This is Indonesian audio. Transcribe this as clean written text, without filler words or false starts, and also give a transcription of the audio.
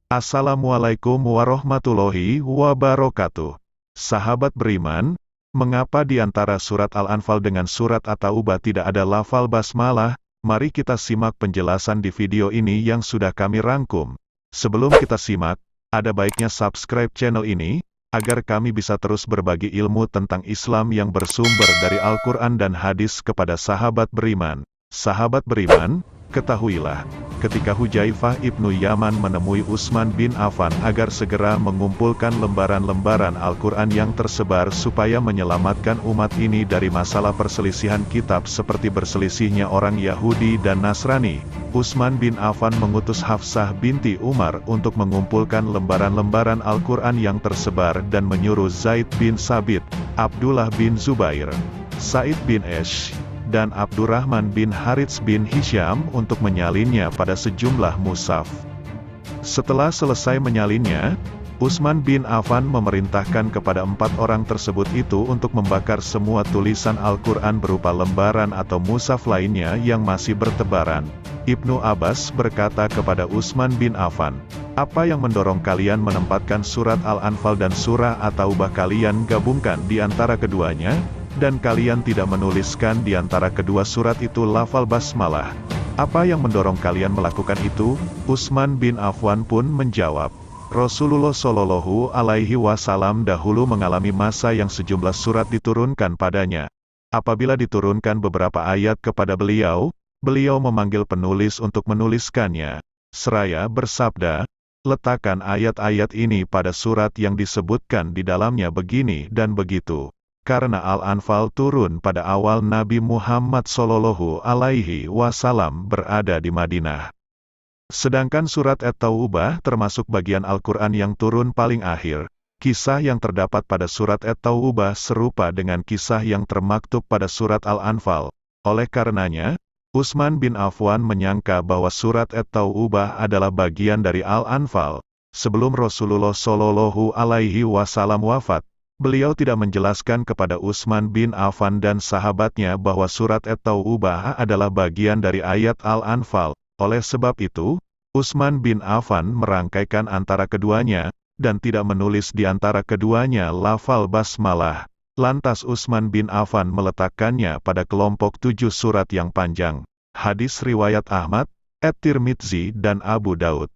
Assalamualaikum warahmatullahi wabarakatuh. Sahabat beriman, mengapa di antara surat Al-Anfal dengan surat At-Taubah tidak ada lafal basmalah? Mari kita simak penjelasan di video ini yang sudah kami rangkum. Sebelum kita simak, ada baiknya subscribe channel ini, agar kami bisa terus berbagi ilmu tentang Islam yang bersumber dari Al-Quran dan hadis kepada sahabat beriman. Sahabat beriman, ketahuilah, ketika Hudzaifah ibnu Yaman menemui Utsman bin Affan agar segera mengumpulkan lembaran-lembaran Al-Quran yang tersebar supaya menyelamatkan umat ini dari masalah perselisihan kitab seperti berselisihnya orang Yahudi dan Nasrani, Utsman bin Affan mengutus Hafsah binti Umar untuk mengumpulkan lembaran-lembaran Al-Quran yang tersebar dan menyuruh Zaid bin Sabit, Abdullah bin Zubair, Sa'id bin Esh, dan Abdurrahman bin Harits bin Hisham untuk menyalinnya pada sejumlah mushaf. Setelah selesai menyalinnya, Utsman bin Affan memerintahkan kepada 4 orang tersebut itu untuk membakar semua tulisan Al-Quran berupa lembaran atau mushaf lainnya yang masih bertebaran. Ibnu Abbas berkata kepada Utsman bin Affan, "Apa yang mendorong kalian menempatkan surat Al-Anfal dan surah At-Taubah kalian gabungkan di antara keduanya? Dan kalian tidak menuliskan di antara kedua surat itu lafal basmalah. Apa yang mendorong kalian melakukan itu?" Utsman bin Affan pun menjawab, "Rasulullah Shallallahu Alaihi Wasallam dahulu mengalami masa yang sejumlah surat diturunkan padanya. Apabila diturunkan beberapa ayat kepada beliau, beliau memanggil penulis untuk menuliskannya. Seraya bersabda, 'Letakkan ayat-ayat ini pada surat yang disebutkan di dalamnya begini dan begitu.' Karena Al-Anfal turun pada awal Nabi Muhammad Shallallahu Alaihi Wasallam berada di Madinah. Sedangkan surat At-Taubah termasuk bagian Al-Quran yang turun paling akhir. Kisah yang terdapat pada surat At-Taubah serupa dengan kisah yang termaktub pada surat Al-Anfal. Oleh karenanya, Utsman bin Affan menyangka bahwa surat At-Taubah adalah bagian dari Al-Anfal. Sebelum Rasulullah Shallallahu Alaihi Wasallam wafat, beliau tidak menjelaskan kepada Utsman bin Affan dan sahabatnya bahwa surat At-Taubah adalah bagian dari ayat Al-Anfal. Oleh sebab itu, Utsman bin Affan merangkaikan antara keduanya, dan tidak menulis di antara keduanya lafal basmalah. Lantas Utsman bin Affan meletakkannya pada kelompok 7 surat yang panjang. Hadis riwayat Ahmad, At-Tirmidzi dan Abu Daud.